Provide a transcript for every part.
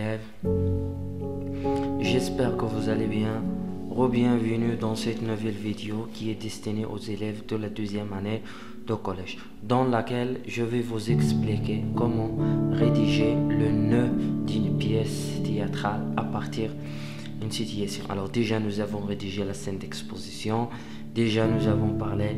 élèves, j'espère que vous allez bien. Re-bienvenue dans cette nouvelle vidéo qui est destinée aux élèves de la deuxième année de collège, dans laquelle je vais vous expliquer comment rédiger le nœud d'une pièce théâtrale à partir d'une situation. Alors déjà nous avons rédigé la scène d'exposition, déjà nous avons parlé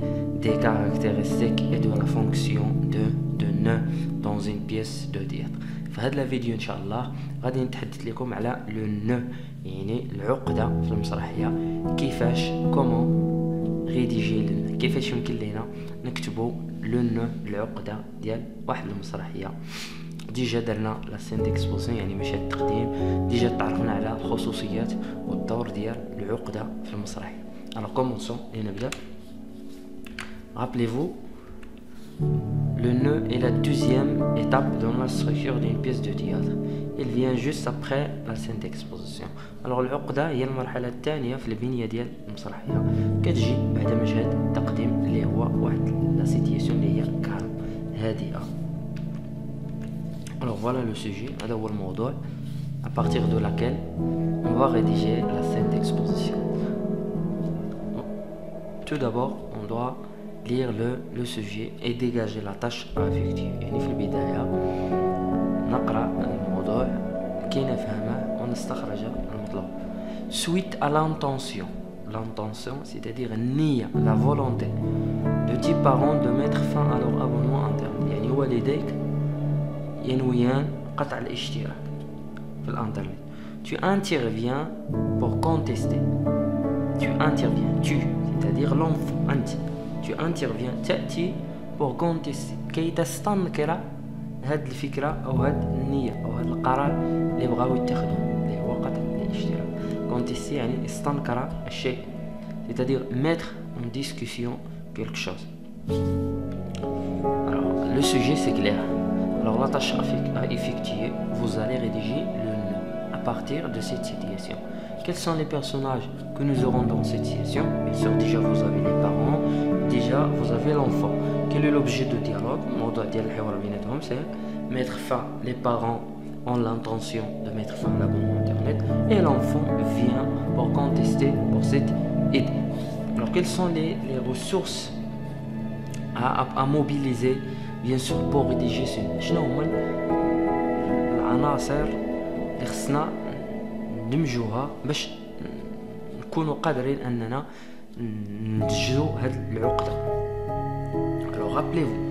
des caractéristiques et de la fonction de nœud dans une pièce de théâtre. في هذه الفيديو ان شاء الله غادي نتحدث لكم على لو نو، يعني العقده في المسرحيه، كيفاش كومون ريديجي لنا، كيفاش يمكن لينا نكتبوا لو نو العقده ديال واحد المسرحيه. ديجا درنا لا سين ديكسبوزيسيون يعني مشهد التقديم، ديجا تعرفنا على الخصوصيات والدور ديال العقده في المسرحيه. alors commençons لنبدا. rappelez-vous, le nœud est la deuxième étape dans la structure d'une pièce de théâtre. Il vient juste après la scène d'exposition. Alors العقدة هي المرحلة الثانية في البنية ديال المسرحية، كتجي بعد مشهد التقديم اللي هو واحد لا سيتياسيون اللي هي كالم هادئة. Alors voilà le sujet، هذا هو الموضوع à partir de laquelle on va rédiger la scène d'exposition. Tout d'abord, on doit lire le sujet et dégager la tâche à effectuer. يعني في البداية نقرأ الموضوع كي نفهمه ونستخرج المطلوب. Suite à l'intention, l'intention c'est-à-dire النية، la volonté de 10 parents de mettre fin à leur abonnement internet. يعني والديك ينويان قطع الاشتراك في الانترنت. Tu interviens pour contester. Tu interviens, tu c'est-à-dire l'enfant، أنت. Tu interviens، تأتي pour contester، كي تستنكر هاد الفكرة أو هاد النية أو هاد القرار اللي بغاو يتخذوه اللي هو قطع الاشتراك. contester يعني استنكر الشيء، c'est-à-dire mettre en discussion quelque chose. Alors le sujet c'est clair. Alors la tâche à effectuer, vous allez rédiger le nœud à partir de cette situation. Quels sont les personnages que nous aurons dans cette situation? Bien sûr, déjà vous avez les parents, déjà vous avez l'enfant. Quel est l'objet de dialogue? C'est mettre fin. Les parents ont l'intention de mettre fin à l'abonnement internet et l'enfant vient pour contester pour cette idée. Alors quelles sont les ressources à mobiliser bien sûr pour rédiger ce nœud? شنو هما العناصر اللي خصنا ندمجوها باش نكونوا قادرين اننا ننتجوا هذه العقده. Alors rappelez-vous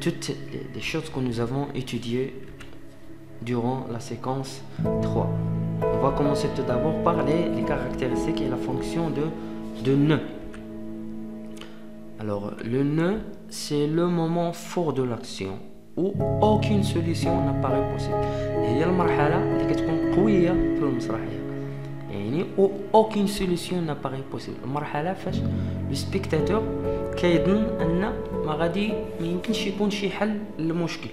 toutes les choses que nous avons étudiées durant la séquence 3. On va commencer tout d'abord par les caractéristiques et la fonction de nœud. Alors le nœud c'est le moment fort de l'action où aucune solution n'apparaît possible. هي المرحلة اللي كتكون قوية في المسرحية، يعني où aucune solution n'apparaît possible. المرحلة فاش لو سبيكتاتور كيظن أن ما يمكنش يكون شي حل للمشكل.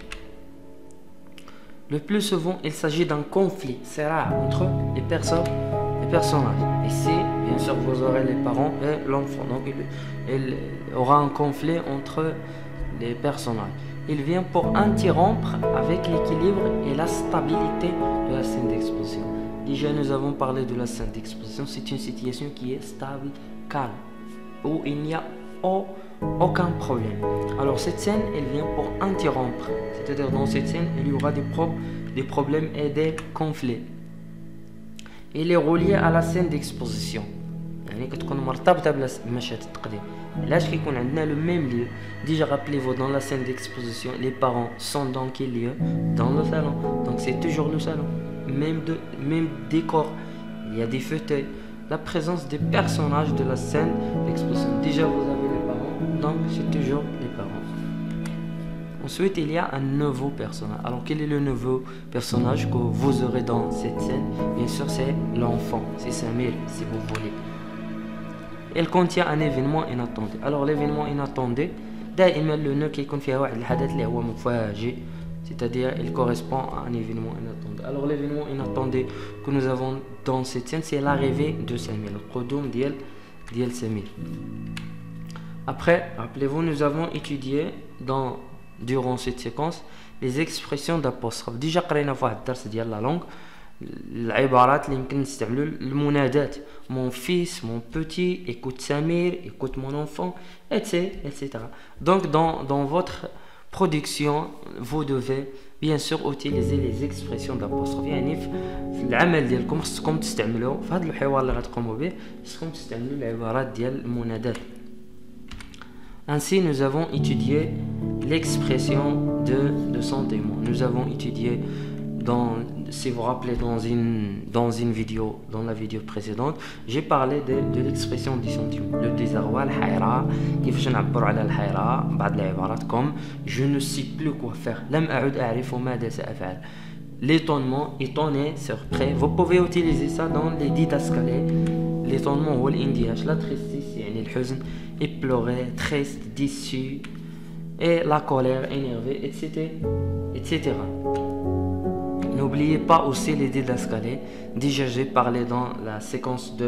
Le plus souvent, il s'agit d'un conflit, صراع entre les personnages. Ici, bien sûr, vous aurez les parents et l'enfant. Donc, il aura un conflit entre les personnages. Il vient pour interrompre avec l'équilibre et la stabilité de la scène d'exposition. Déjà, nous avons parlé de la scène d'exposition. C'est une situation qui est stable, calme, où il n'y a aucun problème. Alors, cette scène, elle vient pour interrompre. C'est-à-dire, dans cette scène, il y aura des problèmes et des conflits. Il est relié à la scène d'exposition. يعني كتكون مرتبطة بمشهد التقديم. علاش كيكون عندنا le même lieu? Déjà rappelez-vous, dans la scène d'exposition, les parents sont dans quel lieu? Dans le salon. Donc c'est toujours le salon. Même décor. Il y a des fauteuils. La présence des personnages de la scène d'exposition. Déjà vous avez les parents, donc c'est toujours les parents. Ensuite, il y a un nouveau personnage. Alors quel est le nouveau personnage que vous aurez dans cette scène? Bien sûr, c'est l'enfant. C'est Samir, si vous voulez. Elle contient un événement inattendu. Alors l'événement inattendu دائما le nœud كيكون فيها واحد الحدث اللي هو مفاجئ, c'est-à-dire il correspond à un événement inattendu. Alors l'événement inattendu que nous avons dans cette scène, c'est l'arrivée de Samir, le قدوم ديال Samir. Après, rappelez-vous, nous avons étudié durant cette séquence les expressions d'apostrophe. Déjà قرينا في واحد الدرس ديال لا لونغ العبارات اللي يمكن نستعملوا المنادات mon fils, mon petit, écoute Samir, écoute mon enfant, etc. Donc dans votre production vous devez bien sûr utiliser les expressions d'apostrophe. يعني في العمل ديالكم خصكم تستعملوا في هذا الحوار اللي غتقوموا به خصكم تستعملوا العبارات ديال المنادات. Ainsi, nous avons étudié l'expression de sentiment. Nous avons étudié, si vous vous rappelez, dans une vidéo, dans la vidéo précédente, j'ai parlé de l'expression du sentiment. Le désarroi, le hayra, كيفاش نعبروا على الحيرة بعض العبارات comme je ne sais plus quoi faire. لم أعد أعرف ماذا سأفعل. L'étonnement, étonné, surpris. Vous pouvez utiliser ça dans les didascalés. L'étonnement هو الاندهاش, la tristesse يعني الحزن, éploré, triste, déçu, et la colère, énervé, etc. N'oubliez pas aussi les didascalés. Déjà j'ai parlé dans la séquence 2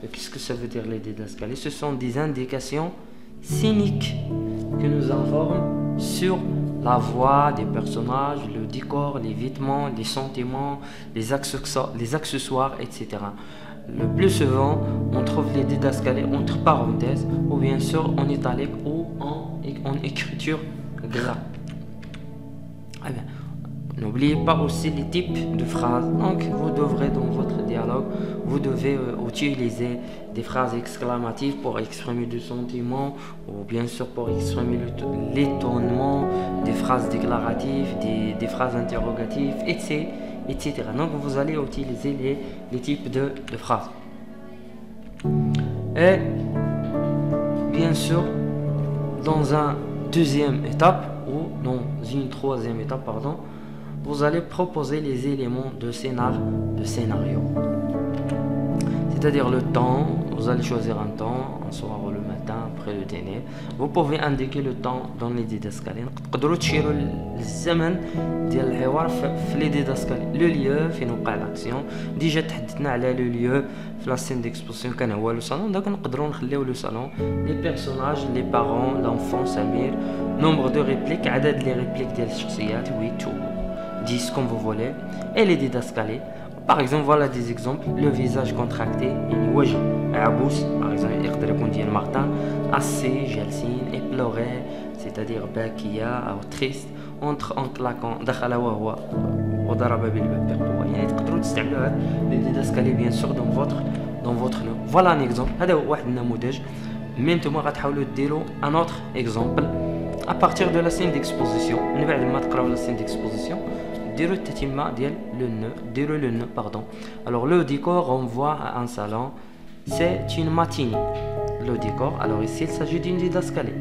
de qu'est-ce que ça veut dire les didascalés. Ce sont des indications cyniques qui nous informent sur la voix des personnages, le décor, les vêtements, les sentiments, les accessoires, etc. Le plus souvent, on trouve les didascalés entre parenthèses ou bien sûr en italique ou en écriture gras. Eh bien, n'oubliez pas aussi les types de phrases. Donc, vous devrez dans votre dialogue, vous devez utiliser des phrases exclamatives pour exprimer du sentiment ou bien sûr pour exprimer l'étonnement, des phrases déclaratives, des phrases interrogatives, etc. Donc, vous allez utiliser les types de phrases. Et bien sûr, dans une deuxième étape ou dans une troisième étape, pardon, vous allez proposer les éléments de scénario. C'est-à-dire le temps, vous allez choisir un temps, un soir ou le matin, après le dîner. Vous pouvez indiquer le temps dans les didascalies. تقدروا تشيروا الزمن ديال الحوار في لي ديداسكالي. لو ليو فين وقع لاكسيون. ديجا تحدثنا على لو ليو في لا سين ديكسبوزيسيون كان هو لو صالون. دونك نقدروا نخليو لو صالون. لي بيرسوناج, لي بارون, لانفون سمير, nombre de répliques, عدد لي ريبليك ديال الشخصيات, 8 ou 10 comme vous voulez, et les didascalés. Par exemple, voilà des exemples. Le visage contracté, الوجه عبوس, par exemple, يقدر يكون ديال مارتن, assez, جالسين, éploré, c'est-à-dire باكية أو triste, entre en claquant, دخل وهو وضرب بالباب بقوة. يعني تقدروا تستعملوا هاد les didascalés bien sûr dans votre langue. Voilà un exemple. هذا هو واحد النموذج. مي نتوما غتحاولوا ديروا un autre exemple à partir de la scène d'exposition. من بعد ما تقراو la scène d'exposition, dire le nœud, pardon. Alors le décor renvoie à un salon, c'est une matinée. Le décor, alors ici il s'agit d'une didascalée,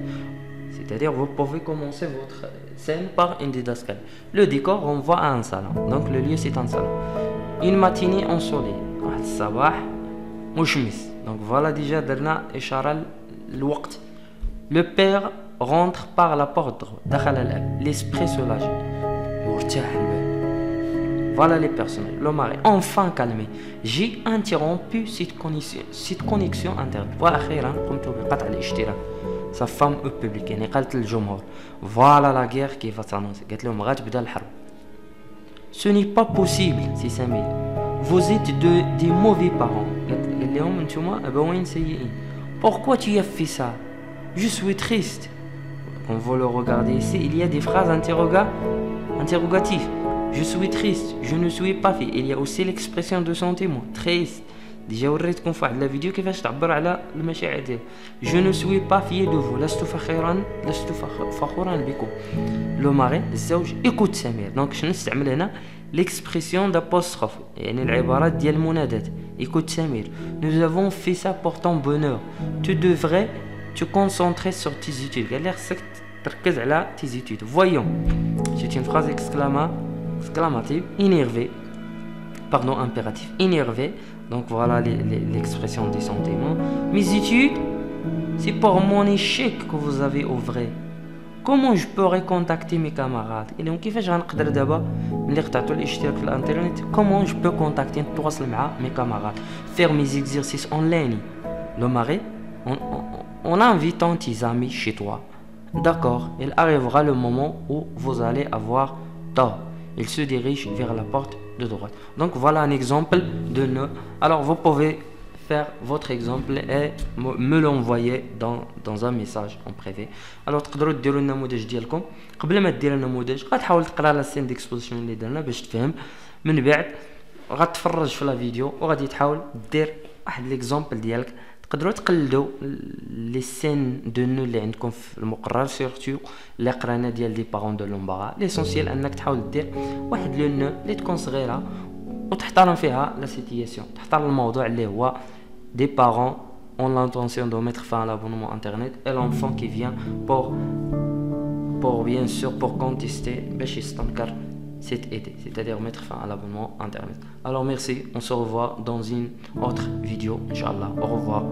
c'est-à-dire vous pouvez commencer votre scène par une didascalée. Le décor renvoie à un salon, donc le lieu c'est un salon. Une matinée ensoleillée, الصباح مشمس. Donc voilà déjà درنا إشارة الوقت. Le père rentre par la porte droite, دخل الأب. L'esprit soulagé, مرتاح البال. Voilà les personnages. Le mari, enfin calmé. J'ai interrompu cette connexion internet. وأخيرا قمت بقطع الاشتراك. Sa femme au public. يعني قالت للجمهور. Voilà la guerre qui va s'annoncer. قالت لهم غتبدا الحرب. Ce n'est pas possible, c'est Samir. Vous êtes des mauvais parents. قالت لهم انتوما أبوين سيئين. Pourquoi tu as fait ça? Je suis triste. Quand vous le regardez ici, il y a des phrases interrogatives. Je suis triste, je ne suis pas fait. Il y a aussi l'expression de sentiment, triste. Déjà وريتكم في واحد لا فيديو كيفاش تعبر على المشاعر ديالك. Je ne suis pas fier de vous. لست فخورا بكم. لو ماري الزوج écoute سمير. دونك شنو نستعمل هنا؟ l'expression d'apostrophe, يعني العبارات ديال المنادات. écoute سمير. Nous avons fait ça pour ton bonheur. Tu devrais te concentrer sur tes études. قال لي خصك تركز على tes études. Voyons. C'est une phrase exclamative, énervé, pardon, impératif, énervé. Donc voilà l'expression des sentiments. Mes études, c'est pour mon échec que vous avez œuvré. Comment je pourrais contacter mes camarades? اليوم كيفاش غنقدر دابا ملي قطعتوا الاشتراك في الانترنت comment je peux contacter نتواصل مع mes camarades, faire mes exercices en ligne. Le mari, en invitant tes amis chez toi. D'accord, il arrivera le moment où vous allez avoir tort. Il se dirige vers la porte de droite. Donc voilà un exemple de nœud. Alors vous pouvez faire votre exemple et me l'envoyer dans un message en privé. Alors تقدروا ديروا النموذج ديالكم. قبل ما دير النموذج غتحاول تقرا لا سين ديكسبوزيسيون اللي درنا باش تفهم. من بعد غتفرج في لا فيديو وغادي تحاول دير واحد ليكزامبل ديالك. تقدروا تقلدوا لي سين دو نو اللي عندكم في المقرر سيرتو اللي قرانا ديال دي بارون دو لومبارا. ليسونسيال انك تحاول دير واحد لو نو اللي تكون صغيره وتحترم فيها لا سيتياسيون، تحترم الموضوع اللي هو des parents ont l'intention de mettre fin à l'abonnement internet et l'enfant qui vient pour bien sûr pour contester باش يستنكر cette idée, c'est-à-dire mettre fin à l'abonnement internet. Alors merci, on se revoit dans une autre vidéo, Inch'Allah. Au revoir.